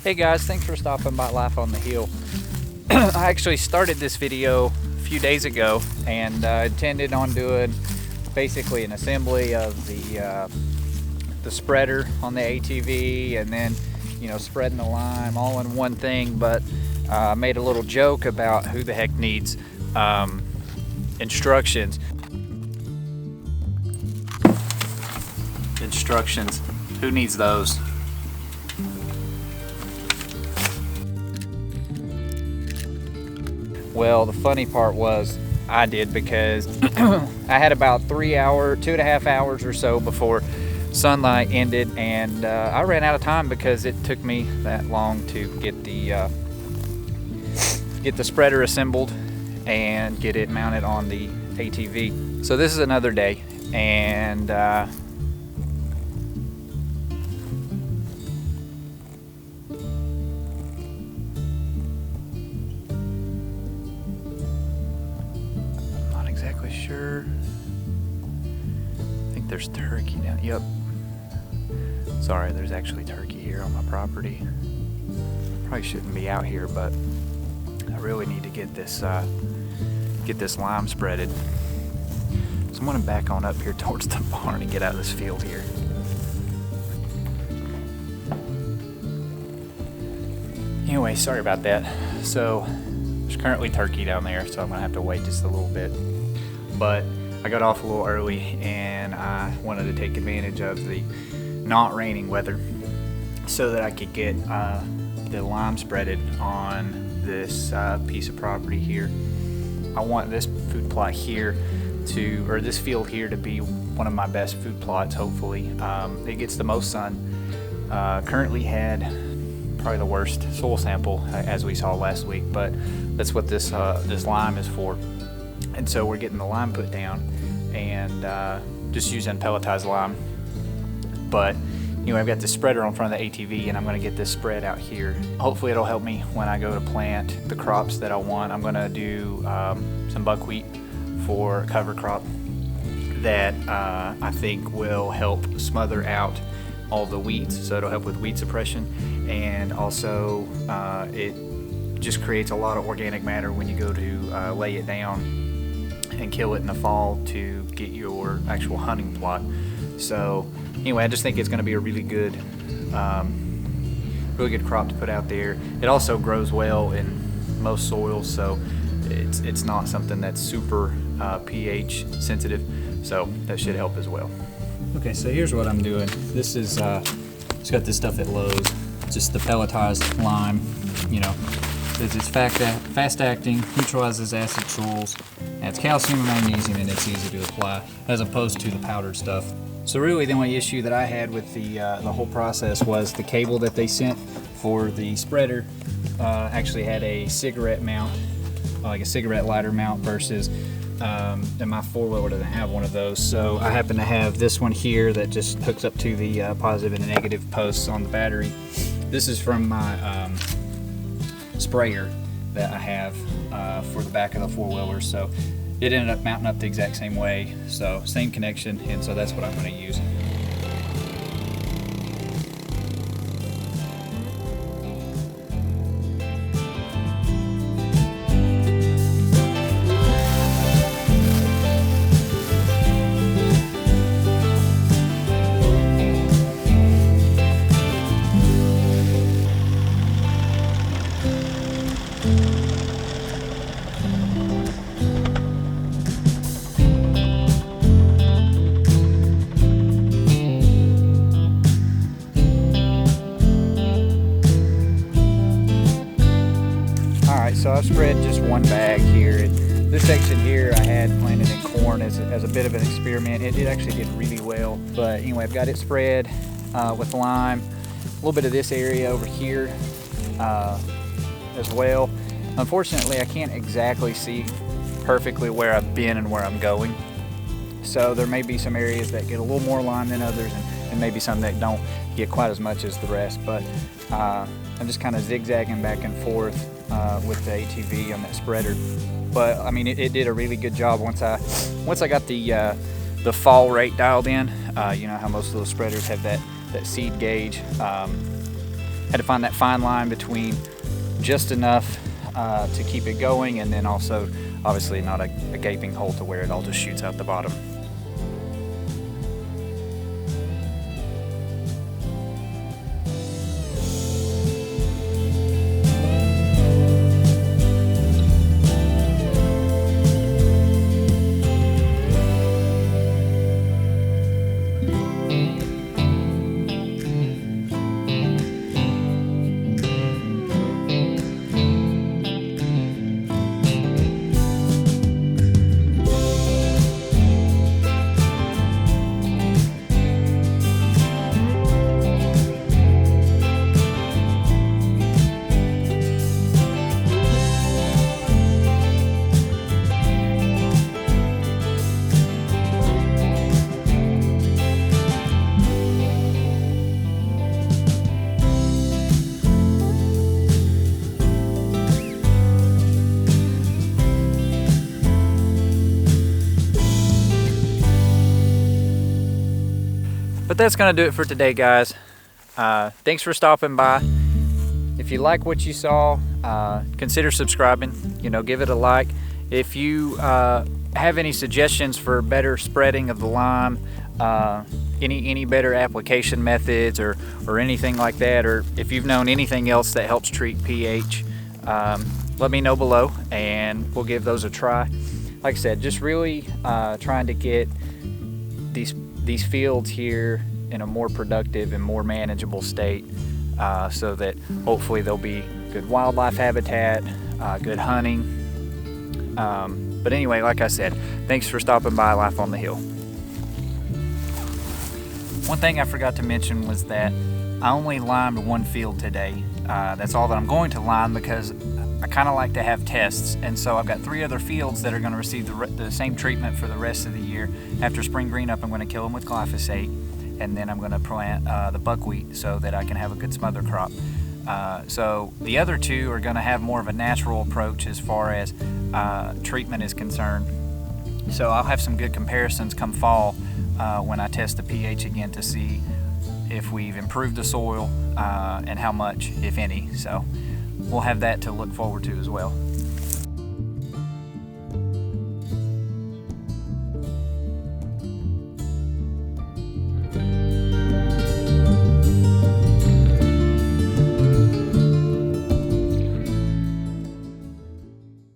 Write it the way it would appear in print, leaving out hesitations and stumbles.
Hey guys, thanks for stopping by Life on the Hill. I actually started this video a few days ago and intended on doing basically an assembly of the spreader on the ATV, and then spreading the lime all in one thing. But I made a little joke about who the heck needs instructions. Who needs those? Well, the funny part was I did, because I had about 2.5 hours or so before sunlight ended, and I ran out of time because it took me that long to get the spreader assembled and get it mounted on the ATV. So this is another day, and sure. I think there's turkey now. Yep. Sorry, there's actually turkey here on my property. Probably shouldn't be out here, but I really need to get this lime spreaded. So I'm gonna back on up here towards the barn and get out of this field here. Anyway, sorry about that. So there's currently turkey down there, so I'm gonna have to wait just a little bit. But I got off a little early, and I wanted to take advantage of the not raining weather so that I could get the lime spreaded on this piece of property here. I want this food plot here or this field here to be one of my best food plots, hopefully. It gets the most sun. Currently had probably the worst soil sample, as we saw last week, but that's what this lime is for. And so we're getting the lime put down and just using pelletized lime. But I've got this spreader on front of the ATV, and I'm going to get this spread out here. Hopefully it'll help me when I go to plant the crops that I want. I'm going to do some buckwheat for cover crop that I think will help smother out all the weeds, so it'll help with weed suppression, and also it just creates a lot of organic matter when you go to lay it down and kill it in the fall to get your actual hunting plot. So anyway, I just think it's going to be a really good crop to put out there. It also grows well in most soils, so it's not something that's super pH sensitive, so that should help as well. Okay, so here's what I'm doing. This is it's got this stuff at Lowe's, just the pelletized lime. It's fast acting, neutralizes acid trolls, adds calcium and magnesium, and it's easy to apply as opposed to the powdered stuff. So really the only issue that I had with the whole process was the cable that they sent for the spreader actually had a cigarette mount, like a cigarette lighter mount, versus and my four-wheeler doesn't have one of those. So I happen to have this one here that just hooks up to the positive and negative posts on the battery. This is from my sprayer that I have for the back of the four-wheeler, so it ended up mounting up the exact same way, so same connection, and so that's what I'm going to use. So I've spread just one bag here. This section here I had planted in corn as a bit of an experiment. It actually did really well. But anyway, I've got it spread with lime. A little bit of this area over here as well. Unfortunately, I can't exactly see perfectly where I've been and where I'm going. So there may be some areas that get a little more lime than others, and maybe some that don't get quite as much as the rest. But I'm just kind of zigzagging back and forth with the ATV on that spreader. But I mean, it did a really good job once I got the fall rate dialed in. You know how most of those spreaders have that seed gauge. had to find that fine line between just enough to keep it going, and then also obviously not a gaping hole to where it all just shoots out the bottom. But that's gonna do it for today, guys. Thanks for stopping by. If you like what you saw, consider subscribing, give it a like. If you have any suggestions for better spreading of the lime, any better application methods or anything like that, or if you've known anything else that helps treat pH, let me know below and we'll give those a try. Like I said, just really trying to get these fields here in a more productive and more manageable state, so that hopefully there'll be good wildlife habitat, good hunting. But anyway, like I said, thanks for stopping by Life on the Hill. One thing I forgot to mention was that I only limed one field today. That's all that I'm going to lime, because I kind of like to have tests, and so I've got 3 other fields that are going to receive the same treatment for the rest of the year. After spring green up, I'm going to kill them with glyphosate, and then I'm going to plant the buckwheat so that I can have a good smother crop. So the other 2 are going to have more of a natural approach as far as treatment is concerned. So I'll have some good comparisons come fall when I test the pH again to see if we've improved the soil and how much, if any. So we'll have that to look forward to as well.